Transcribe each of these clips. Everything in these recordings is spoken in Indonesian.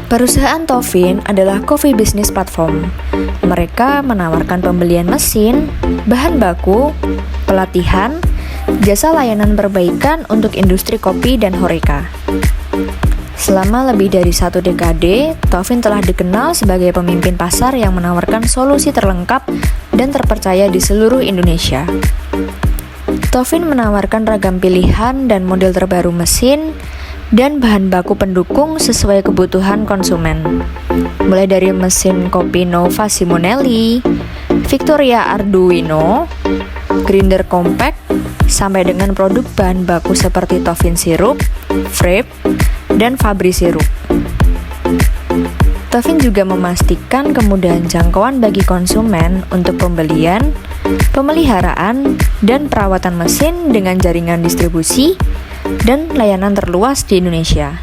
Perusahaan Tovin adalah coffee business platform. Mereka menawarkan pembelian mesin, bahan baku, pelatihan, jasa layanan perbaikan untuk industri kopi dan horeca. Selama lebih dari 1 dekade, Tovin telah dikenal sebagai pemimpin pasar yang menawarkan solusi terlengkap dan terpercaya di seluruh Indonesia. Tovin menawarkan ragam pilihan dan model terbaru mesin dan bahan baku pendukung sesuai kebutuhan konsumen. Mulai dari mesin kopi Nova Simonelli, Victoria Arduino, grinder compact, sampai dengan produk bahan baku seperti Tovin Sirup, Frappe, dan Fabri Sirup. Tovin juga memastikan kemudahan jangkauan bagi konsumen untuk pembelian, pemeliharaan, dan perawatan mesin dengan jaringan distribusi dan layanan terluas di Indonesia.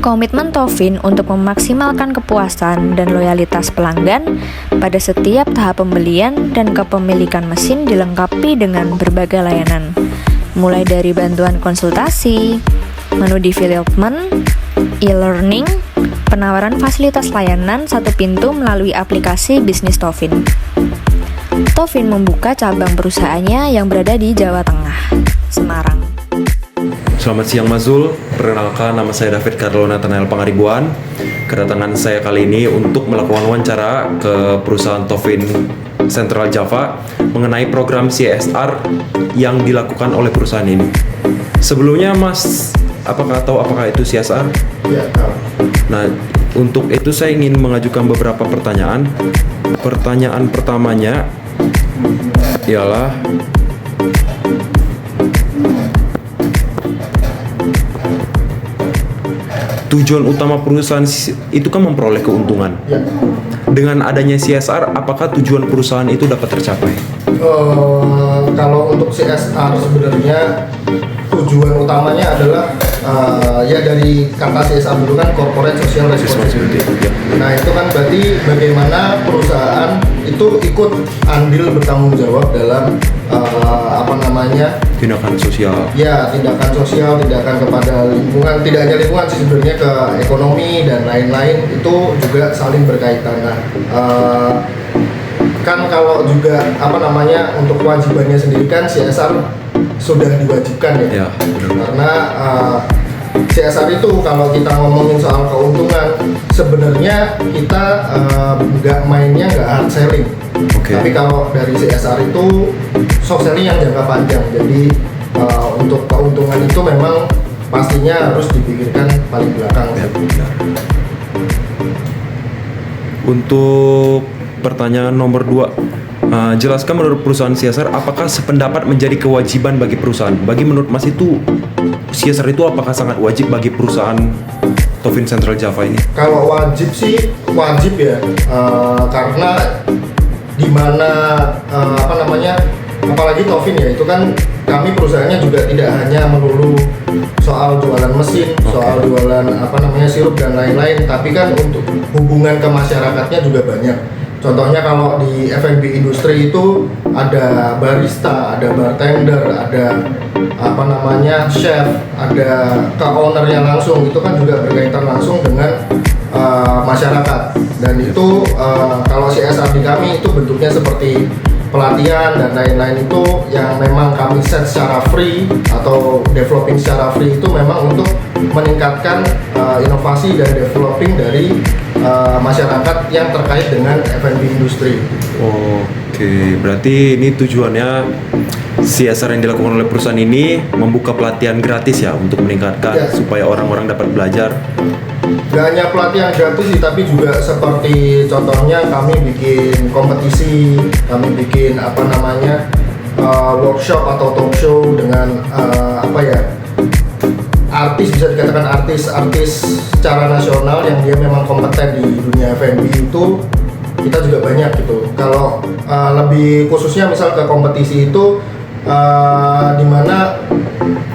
Komitmen Tovin untuk memaksimalkan kepuasan dan loyalitas pelanggan pada setiap tahap pembelian dan kepemilikan mesin dilengkapi dengan berbagai layanan, mulai dari bantuan konsultasi, menu development, e-learning, penawaran fasilitas layanan satu pintu melalui aplikasi bisnis Tovin. Tovin membuka cabang perusahaannya yang berada di Jawa Tengah, Semarang. Selamat siang Mas Zul, perkenalkan nama saya David Carlo Nathanael Pangaribuan. Kedatangan saya kali ini untuk melakukan wawancara ke perusahaan Tovin Central Java mengenai program CSR yang dilakukan oleh perusahaan ini. Sebelumnya Mas, apakah itu CSR? Ya, tahu. Nah, untuk itu saya ingin mengajukan beberapa pertanyaan. Pertanyaan pertamanya ialah tujuan utama perusahaan itu kan memperoleh keuntungan. Ya. Dengan adanya CSR, apakah tujuan perusahaan itu dapat tercapai? Kalau untuk CSR sebenarnya tujuan utamanya adalah ya dari kata CSR dulu kan Corporate Social Responsibility. Nah itu kan berarti bagaimana perusahaan itu ikut andil bertanggung jawab dalam tindakan sosial. Ya, tindakan sosial, tindakan kepada lingkungan, tidak hanya lingkungan sih sebenarnya, ke ekonomi dan lain-lain itu juga saling berkaitan. Nah, kan kalau juga untuk kewajibannya sendiri kan CSR sudah diwajibkan ya. Karena CSR itu kalau kita ngomongin soal keuntungan, sebenarnya kita nggak hard selling. Tapi kalau dari CSR itu soft selling yang jangka panjang. Jadi untuk keuntungan itu memang pastinya harus dipikirkan paling belakang. Untuk pertanyaan nomor 2, jelaskan menurut perusahaan CSR apakah sependapat menjadi kewajiban bagi perusahaan? Bagi menurut Mas itu CSR itu apakah sangat wajib bagi perusahaan Tovin Central Java ini? Kalau wajib sih wajib ya, karena dimana apalagi Tovin ya, itu kan kami perusahaannya juga tidak hanya melulu soal jualan mesin, soal jualan sirup dan lain-lain, tapi kan untuk hubungan ke masyarakatnya juga banyak. Contohnya kalau di F&B industri itu ada barista, ada bartender, ada chef, ada ke ownernya langsung, itu kan juga berkaitan langsung dengan masyarakat. Dan itu kalau CSR di kami itu bentuknya seperti pelatihan dan lain-lain, itu yang memang kami set secara free atau developing secara free, itu memang untuk meningkatkan inovasi dan developing dari masyarakat yang terkait dengan F&B industri. Oke, berarti ini tujuannya CSR yang dilakukan oleh perusahaan ini membuka pelatihan gratis ya untuk meningkatkan supaya orang-orang dapat belajar. Gak hanya pelatihan gratis sih, tapi juga seperti contohnya kami bikin kompetisi, kami bikin workshop atau talk show dengan artis, bisa dikatakan artis secara nasional yang dia memang kompeten di dunia F&B, itu kita juga banyak gitu. Kalau lebih khususnya misal ke kompetisi itu dimana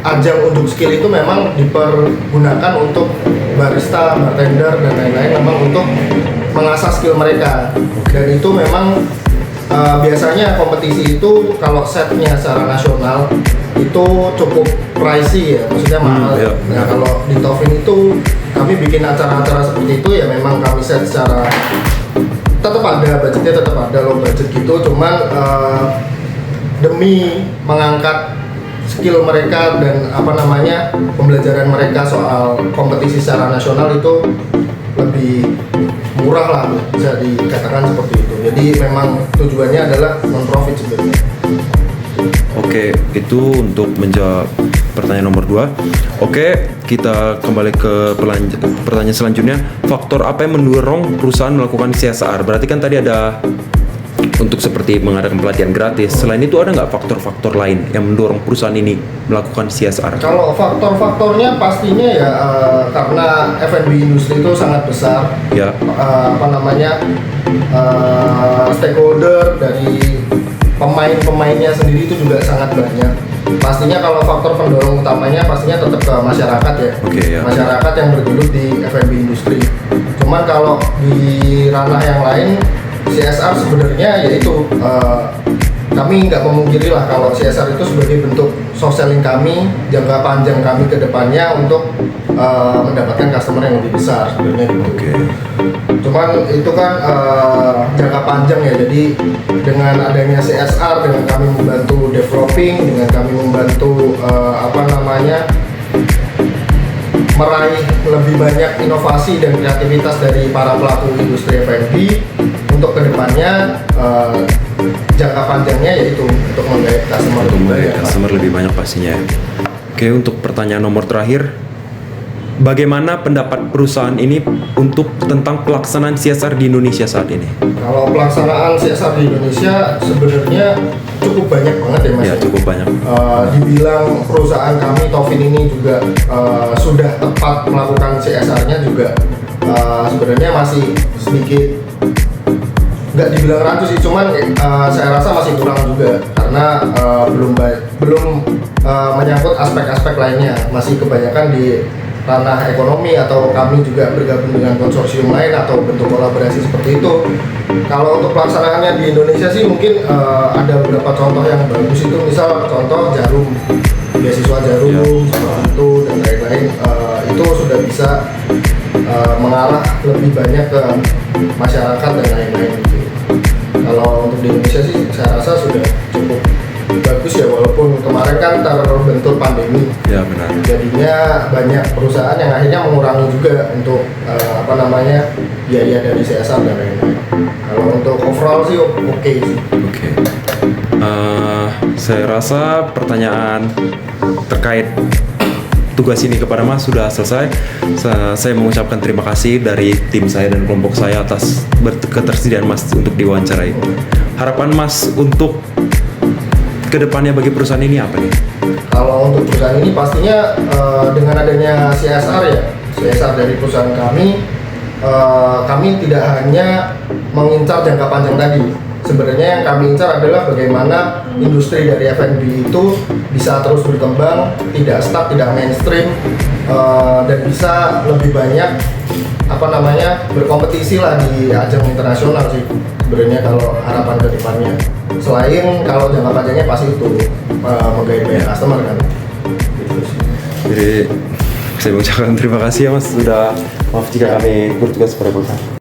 ajang untuk skill itu memang dipergunakan untuk barista, bartender dan lain-lain, memang untuk mengasah skill mereka. Dan itu memang biasanya kompetisi itu kalau setnya secara nasional itu cukup pricey ya, maksudnya mahal. Nah kalau di Tovin itu kami bikin acara-acara seperti itu ya memang kami set secara tetap ada budgetnya, tetap ada low budget gitu, cuman demi mengangkat skill mereka dan pembelajaran mereka soal kompetisi secara nasional itu lebih murah lah, bisa dikatakan seperti itu. Jadi memang tujuannya adalah non profit sebenarnya. Oke, itu untuk menjawab pertanyaan nomor 2. Oke, kita kembali ke pertanyaan selanjutnya. Faktor apa yang mendorong perusahaan melakukan CSR? Berarti kan tadi ada untuk seperti mengadakan pelatihan gratis. Selain itu ada nggak faktor-faktor lain yang mendorong perusahaan ini melakukan CSR? Kalau faktor-faktornya pastinya ya karena F&B industri itu sangat besar. Ya. Stakeholder dari pemain-pemainnya sendiri itu juga sangat banyak. Pastinya kalau faktor pendorong utamanya pastinya tetap ke masyarakat ya. Oke, ya. Masyarakat yang bergelut di F&B industri. Cuman kalau di ranah yang lain CSR sebenarnya yaitu kami nggak memungkiri lah kalau CSR itu sebagai bentuk sosialin kami jangka panjang kami ke depannya untuk mendapatkan customer yang lebih besar sebenarnya gitu. Oke. Cuman itu kan jangka panjang ya, jadi dengan adanya CSR, dengan kami membantu developing, dengan kami membantu meraih lebih banyak inovasi dan kreativitas dari para pelaku industri F&B untuk kedepannya jangka panjangnya yaitu untuk menggait customer lebih banyak. Customer lebih banyak pastinya. Oke, untuk pertanyaan nomor terakhir, bagaimana pendapat perusahaan ini untuk tentang pelaksanaan CSR di Indonesia saat ini? Kalau pelaksanaan CSR di Indonesia sebenarnya cukup banyak banget ya Mas. Ya, cukup banyak. Dibilang perusahaan kami Tovin ini juga sudah tepat melakukan CSR-nya juga sebenarnya masih sedikit, nggak dibilang rancu sih, cuman saya rasa masih kurang juga karena belum menyangkut aspek-aspek lainnya, masih kebanyakan di ranah ekonomi atau kami juga bergabung dengan konsorsium lain atau bentuk kolaborasi seperti itu. Kalau untuk pelaksanaannya di Indonesia sih mungkin ada beberapa contoh yang bagus, itu misal contoh Jarum, beasiswa Jarum seperti itu dan lain-lain, itu sudah bisa mengarah lebih banyak ke masyarakat dan lain-lain gitu. Kalau untuk di Indonesia sih saya rasa sudah cukup bagus ya, walaupun kemarin kan terbentur pandemi. Ya, benar. Jadinya banyak perusahaan yang akhirnya mengurangi juga untuk biaya dari CSR dan lain-lain. Kalau untuk overall sih oke sih. Oke. Saya rasa pertanyaan terkait tugas ini kepada Mas sudah selesai. Saya mengucapkan terima kasih dari tim saya dan kelompok saya atas ketersediaan Mas untuk diwawancarai. Harapan Mas untuk kedepannya bagi perusahaan ini apa nih? Kalau untuk perusahaan ini pastinya dengan adanya CSR ya, CSR dari perusahaan kami tidak hanya mengincar jangka panjang tadi. Sebenarnya yang kami incar adalah bagaimana industri dari F&B itu bisa terus berkembang, tidak stuck, tidak mainstream, dan bisa lebih banyak berkompetisi lah di ajang internasional sih. Sebenarnya kalau harapan ke depannya, selain kalau jangka panjangnya pasti itu menggait banyak customer kan. Gitu sih. Jadi saya mengucapkan terima kasih ya Mas sudah, maaf jika kami bertugas pada perusahaan.